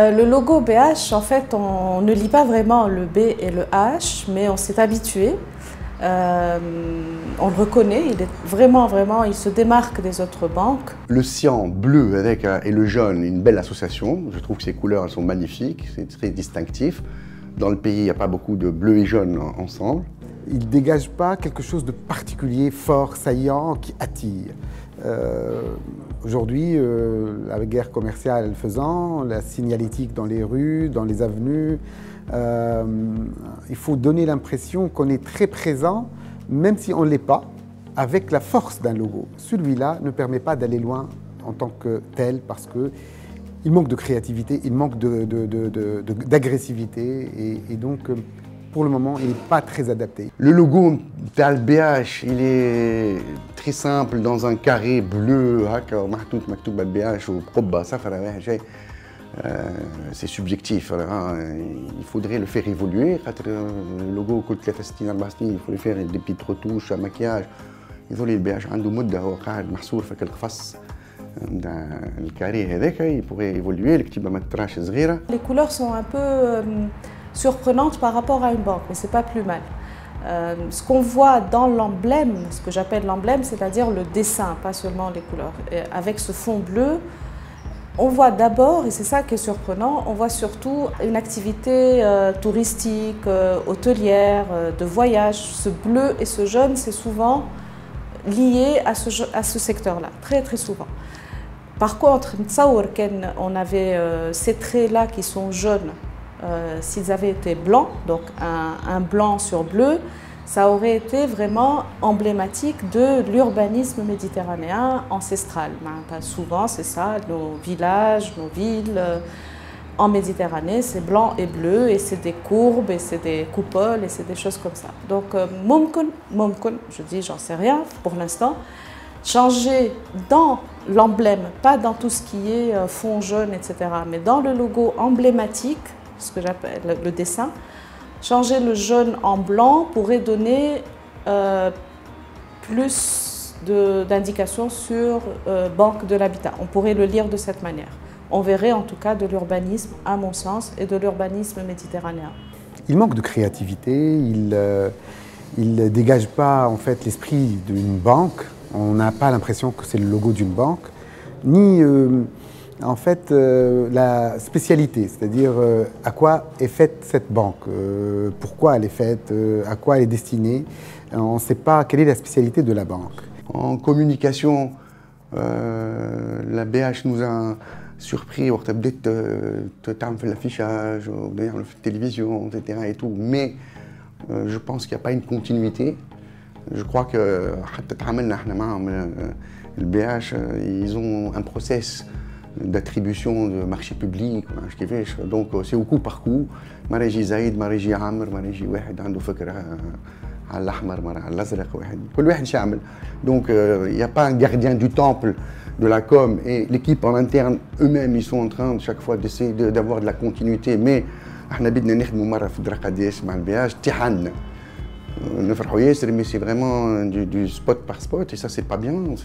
Le logo BH, en fait, on ne lit pas vraiment le B et le H, mais on s'est habitué. On le reconnaît, il est vraiment, il se démarque des autres banques. Le cyan bleu avec, et le jaune, une belle association. Je trouve que ces couleurs elles sont magnifiques, c'est très distinctif. Dans le pays, il n'y a pas beaucoup de bleu et jaune ensemble. Il ne dégage pas quelque chose de particulier, fort, saillant, qui attire. Aujourd'hui, la guerre commerciale faisant, la signalétique dans les rues, dans les avenues, il faut donner l'impression qu'on est très présent, même si on ne l'est pas, avec la force d'un logo. Celui-là ne permet pas d'aller loin en tant que tel parce qu'il manque de créativité, il manque d'agressivité et donc pour le moment, il n'est pas très adapté. Le logo de BH, il est très simple, dans un carré bleu, c'est subjectif. Il faudrait le faire évoluer. Le logo, il faut faire des petites retouches, un maquillage. Il faut le BH il pourrait évoluer. Les couleurs sont un peu surprenantes par rapport à une banque, mais c'est pas plus mal. Ce qu'on voit dans l'emblème, ce que j'appelle l'emblème, c'est-à-dire le dessin, pas seulement les couleurs. Et avec ce fond bleu, on voit d'abord, et c'est ça qui est surprenant, on voit surtout une activité touristique, hôtelière, de voyage. Ce bleu et ce jaune, c'est souvent lié à ce secteur-là, très souvent. Par contre, on avait ces traits-là qui sont jaunes. S'ils avaient été blancs, donc un blanc sur bleu, ça aurait été vraiment emblématique de l'urbanisme méditerranéen ancestral. Souvent, c'est ça, nos villages, nos villes en Méditerranée, c'est blanc et bleu, et c'est des courbes, et c'est des coupoles, et c'est des choses comme ça. Donc, mumkun, je dis, j'en sais rien pour l'instant, changer dans l'emblème, pas dans tout ce qui est fond jaune, etc., mais dans le logo emblématique, ce que j'appelle le dessin, changer le jaune en blanc pourrait donner plus d'indications sur Banque de l'Habitat. On pourrait le lire de cette manière. On verrait en tout cas de l'urbanisme, à mon sens, et de l'urbanisme méditerranéen. Il manque de créativité, il ne dégage pas en fait l'esprit d'une banque. On n'a pas l'impression que c'est le logo d'une banque, ni en fait la spécialité, c'est-à-dire à quoi est faite cette banque, pourquoi elle est faite, à quoi elle est destinée. On ne sait pas quelle est la spécialité de la banque. En communication, la BH nous a surpris, on a fait l'affichage, la télévision, etc. et tout, mais je pense qu'il n'y a pas une continuité. Je crois que le BH, ils ont un process d'attribution de marché public, donc c'est au coup par coup. Maréji Zaïd, Maréji Amr, Maréji Wahed, عنده فكرة على الأحمر, مرة على الأزرق, كل واحد شامل. Donc il n'y a pas un gardien du temple de la com et l'équipe en interne, eux-mêmes, ils sont en train de chaque fois d'essayer d'avoir de la continuité. Mais احنا بدنا نخدموا مرة في درقاديش مع البياج تيحنا. Mais c'est vraiment du spot par spot et ça c'est pas bien, il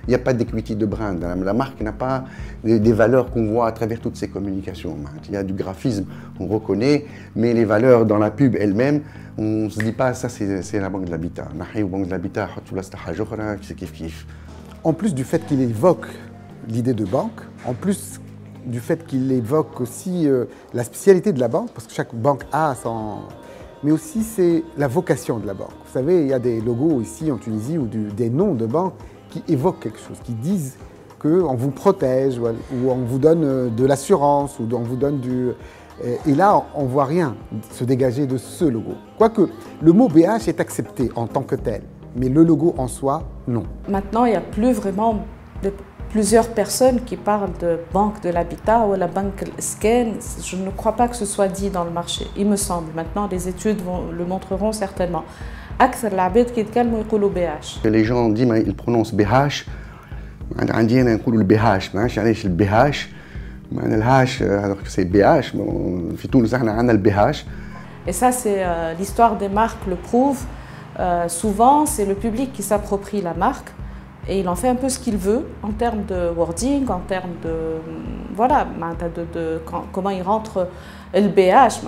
n'y a pas d'équité de brand. La marque n'a pas des valeurs qu'on voit à travers toutes ces communications. Il y a du graphisme, on reconnaît, mais les valeurs dans la pub elle-même, on ne se dit pas ça c'est la Banque de l'Habitat. En plus du fait qu'il évoque l'idée de banque, en plus du fait qu'il évoque aussi la spécialité de la banque, parce que chaque banque a son... Mais aussi, c'est la vocation de la banque. Vous savez, il y a des logos ici en Tunisie ou des noms de banques qui évoquent quelque chose, qui disent qu'on vous protège ou on vous donne de l'assurance ou on vous donne du... Et là, on ne voit rien se dégager de ce logo. Quoique, le mot BH est accepté en tant que tel, mais le logo en soi, non. Maintenant, il n'y a plus vraiment plusieurs personnes qui parlent de Banque de l'Habitat ou la Banque Sken. Je ne crois pas que ce soit dit dans le marché, il me semble. Maintenant, les études le montreront certainement. Les gens disent ils prononcent BH. عندي أنا نقولوا البهاش ما نعرفش علاش البهاش معناها الهاش alors que c'est BH في تونس احنا عندنا البهاش. Et ça c'est l'histoire des marques le prouve. Souvent c'est le public qui s'approprie la marque Et il en fait un peu ce qu'il veut en termes de wording, en termes de... Voilà, comment il rentre le BH,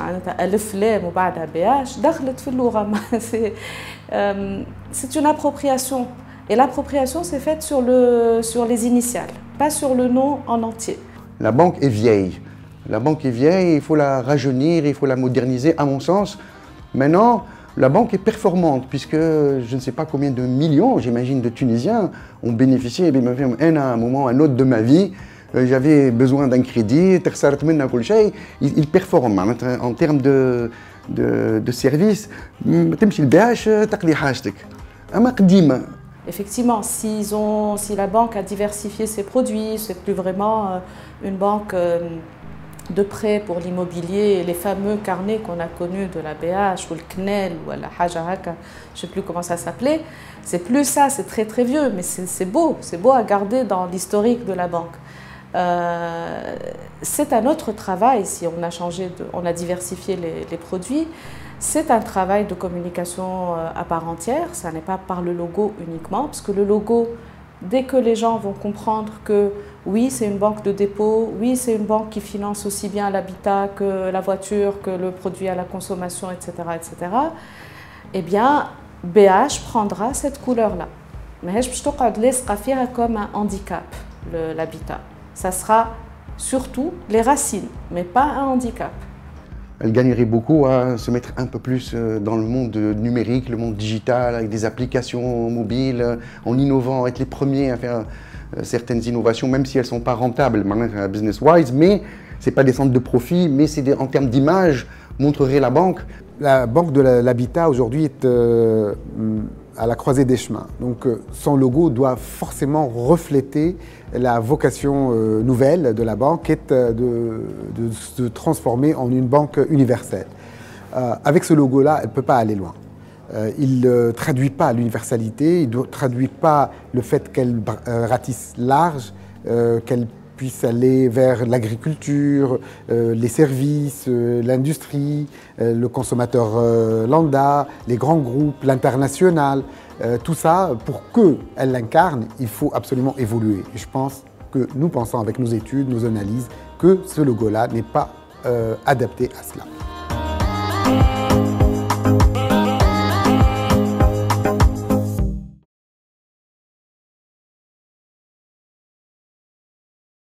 c'est une appropriation. Et l'appropriation, c'est faite sur les initiales, pas sur le nom en entier. La banque est vieille. La banque est vieille, il faut la rajeunir, il faut la moderniser, à mon sens. Maintenant, la banque est performante, puisque je ne sais pas combien de millions, j'imagine, de Tunisiens ont bénéficié. À un moment, un autre de ma vie, j'avais besoin d'un crédit, il performe en termes de service. Effectivement, si la banque a diversifié ses produits, c'est plus vraiment une banque de prêt pour l'immobilier, les fameux carnets qu'on a connus de la BH ou le CNEL ou la Hajahaka, je ne sais plus comment ça s'appelait. C'est plus ça, c'est très très vieux, mais c'est beau à garder dans l'historique de la banque. C'est un autre travail si on a diversifié les produits. C'est un travail de communication à part entière, ça n'est pas par le logo uniquement, parce que le logo, dès que les gens vont comprendre que oui, c'est une banque de dépôt, oui, c'est une banque qui finance aussi bien l'habitat que la voiture, que le produit à la consommation, etc., eh bien, BH prendra cette couleur-là. Mais je ne comme un handicap, l'habitat. Ça sera surtout les racines, mais pas un handicap. Elle gagnerait beaucoup à se mettre un peu plus dans le monde numérique, le monde digital, avec des applications mobiles, en innovant, être les premiers à faire certaines innovations, même si elles ne sont pas rentables, business-wise, mais ce n'est pas des centres de profit, mais c'est en termes d'image, montrerait la banque. La banque de l'habitat aujourd'hui est à la croisée des chemins. Donc son logo doit forcément refléter la vocation nouvelle de la banque, qui est de se transformer en une banque universelle. Avec ce logo-là, elle ne peut pas aller loin. Il ne traduit pas l'universalité, il ne traduit pas le fait qu'elle ratisse large, qu'elle puisse aller vers l'agriculture, les services, l'industrie, le consommateur lambda, les grands groupes, l'international. Tout ça, pour qu'elle l'incarne, il faut absolument évoluer. Et je pense que nous pensons avec nos études, nos analyses, que ce logo-là n'est pas adapté à cela.